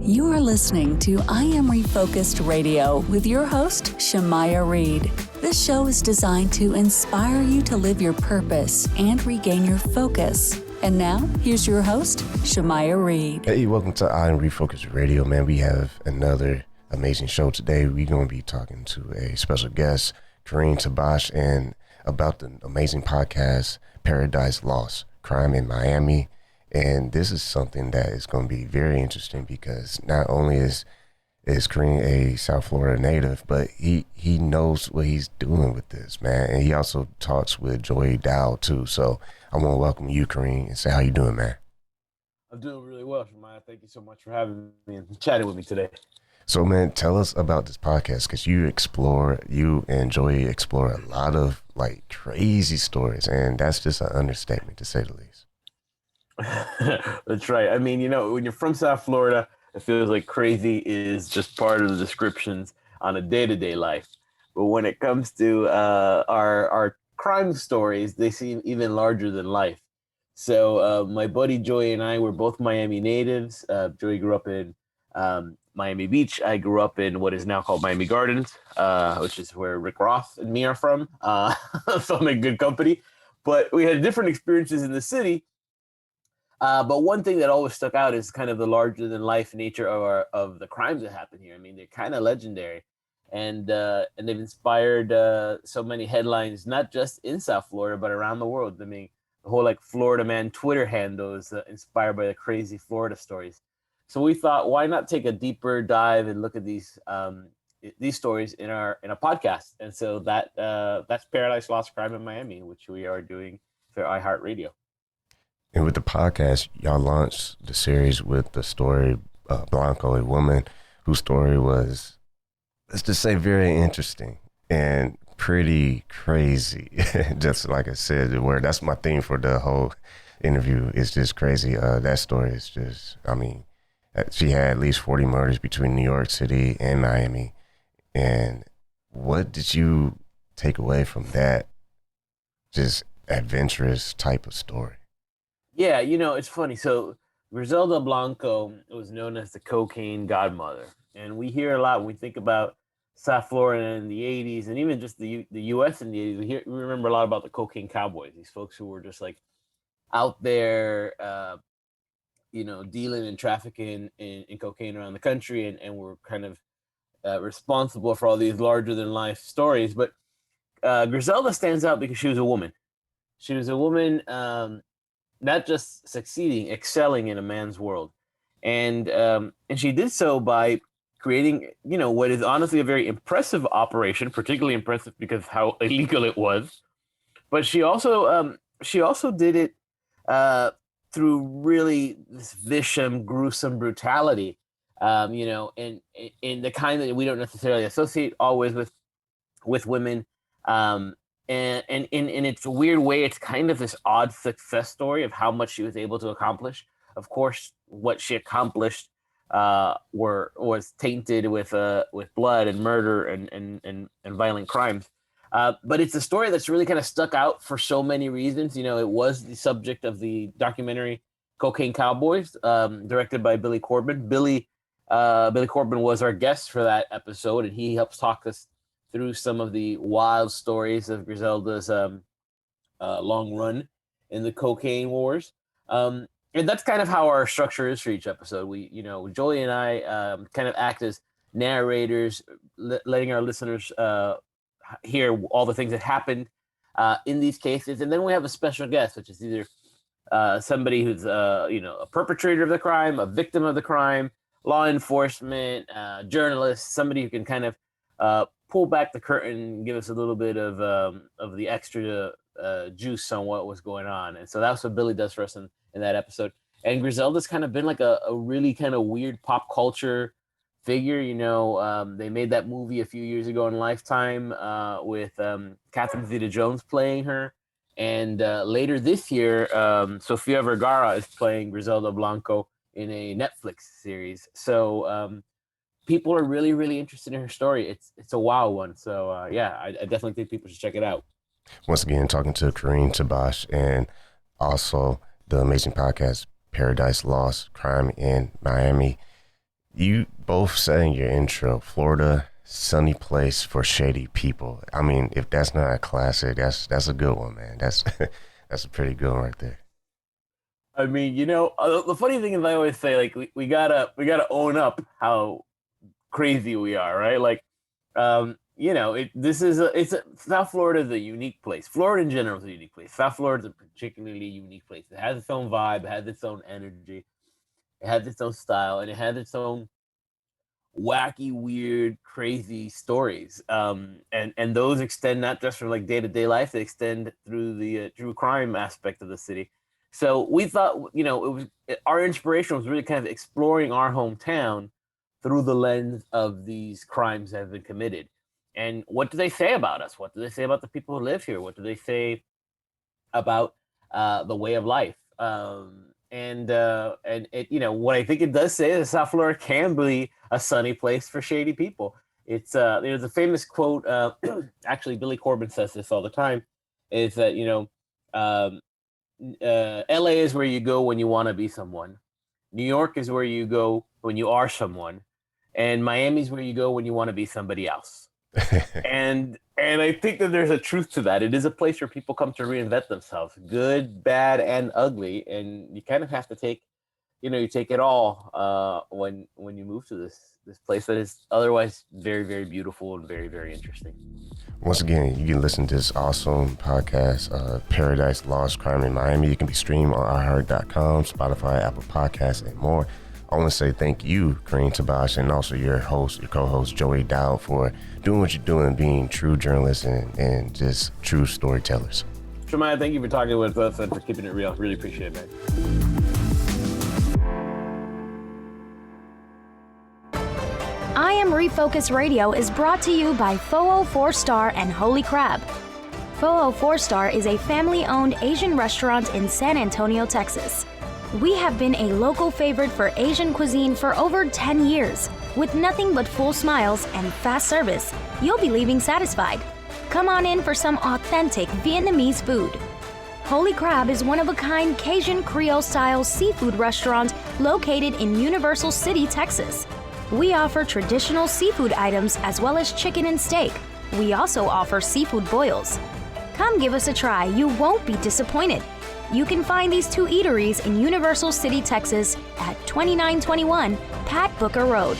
You are listening to I Am Refocused Radio with your host, Shamaya Reed. This show is designed to inspire you to live your purpose and regain your focus. And now, here's your host, Shamaya Reed. Hey, welcome to I Am Refocused Radio, man. We have another amazing show today. We're going to be talking to a special guest, Kareem Tabsch, and about the amazing podcast, Paradise Lost, Crime in Miami. And this is something that is going to be very interesting because not only is Kareem a South Florida native, but he knows what he's doing with this, man. And he also talks with Daoud too. So I want to welcome you, Kareem, and say how you doing, man. I'm doing really well, Shamaya. Thank you so much for having me and chatting with me today. So, man, tell us about this podcast because you and Joy explore a lot of like crazy stories, and that's just an understatement to say the least. That's right. I mean, when you're from South Florida, it feels like crazy is just part of the descriptions on a day-to-day life. But when it comes to our crime stories, they seem even larger than life. So my buddy Joy and I were both Miami natives. Joy grew up in Miami Beach. I grew up in what is now called Miami Gardens, which is where Rick Roth and me are from. So I'm in good company. But we had different experiences in the city. But one thing that always stuck out is kind of the larger-than-life nature of the crimes that happen here. I mean, they're kind of legendary, and they've inspired so many headlines, not just in South Florida, but around the world. I mean, the whole Florida Man Twitter handle is inspired by the crazy Florida stories. So we thought, why not take a deeper dive and look at these stories in a podcast? And so that's Paradise Lost, Crime in Miami, which we are doing for iHeartMedia. And with the podcast, y'all launched the series with the story Blanco, a woman whose story was, let's just say, very interesting and pretty crazy. Just like I said, that's my theme for the whole interview. It's just crazy. That story is just, I mean, she had at least 40 murders between New York City and Miami. And what did you take away from that just adventurous type of story? Yeah, it's funny. So Griselda Blanco was known as the cocaine godmother. And we hear a lot when we think about South Florida in the 80s and even just the U.S. in the 80s. We remember a lot about the cocaine cowboys, these folks who were just out there, dealing and trafficking in cocaine around the country and were kind of responsible for all these larger-than-life stories. But Griselda stands out because she was a woman. She was a woman not just succeeding, excelling in a man's world. And she did so by creating, what is honestly a very impressive operation, particularly impressive because of how illegal it was. But she also did it through really this vicious, gruesome brutality, and in the kind that we don't necessarily associate always with women. And in its weird way, it's kind of this odd success story of how much she was able to accomplish. Of course, what she accomplished was tainted with blood and murder and violent crimes. But it's a story that's really kind of stuck out for so many reasons. It was the subject of the documentary Cocaine Cowboys, directed by Billy Corben. Billy Corben was our guest for that episode, and he helps talk us through some of the wild stories of Griselda's long run in the cocaine wars. And that's kind of how our structure is for each episode. We, Jolie and I kind of act as narrators, letting our listeners hear all the things that happened in these cases. And then we have a special guest, which is either somebody who's, a perpetrator of the crime, a victim of the crime, law enforcement, journalist, somebody who can kind of pull back the curtain and give us a little bit of the extra juice on what was going on. And so that's what Billy does for us in that episode. And Griselda's kind of been like a really kind of weird pop culture figure. They made that movie a few years ago on Lifetime with Catherine Zeta-Jones playing her. And later this year, Sofia Vergara is playing Griselda Blanco in a Netflix series. So people are really, really interested in her story. It's a wild one. So I definitely think people should check it out. Once again, talking to Kareem Tabsch and also the amazing podcast Paradise Lost, Crime in Miami. You both said in your intro, Florida, sunny place for shady people. I mean, if that's not a classic, that's a good one, man. That's that's a pretty good one right there. I mean, the funny thing is, I always say, like, we gotta own up how crazy we are, right? Like, South Florida is a unique place. Florida in general is a unique place. South Florida is a particularly unique place. It has its own vibe, it has its own energy, it has its own style, and it has its own wacky, weird, crazy stories. And those extend not just from like day-to-day life, they extend through the true crime aspect of the city. So we thought, our inspiration was really kind of exploring our hometown through the lens of these crimes that have been committed. And what do they say about us? What do they say about the people who live here? What do they say about the way of life? And it, what I think it does say is South Florida can be a sunny place for shady people. It's there's a famous quote. Actually, Billy Corbin says this all the time. Is that LA is where you go when you want to be someone. New York is where you go when you are someone, and Miami is where you go when you want to be somebody else. and I think that there's a truth to that. It is a place where people come to reinvent themselves, good, bad, and ugly, and you kind of have to take, you take it all when you move to this place that is otherwise very, very beautiful and very, very interesting. Once again, you can listen to this awesome podcast, Paradise Lost Crime in Miami. It can be streamed on iHeart.com, Spotify, Apple Podcasts, and more. I want to say thank you, Kareem, Tabsch, and also your co-host, Joey Daoud, for doing what you're doing, being true journalists and just true storytellers. Shemaiah, thank you for talking with us and for keeping it real. Really appreciate it, man. I Am Refocus Radio is brought to you by 404 Star and Holy Crab. 404 Star is a family-owned Asian restaurant in San Antonio, Texas. We have been a local favorite for Asian cuisine for over 10 years. With nothing but full smiles and fast service, you'll be leaving satisfied. Come on in for some authentic Vietnamese food. Holy Crab is one-of-a-kind Cajun Creole-style seafood restaurant located in Universal City, Texas. We offer traditional seafood items as well as chicken and steak. We also offer seafood boils. Come give us a try. You won't be disappointed. You can find these two eateries in Universal City, Texas at 2921 Pat Booker Road.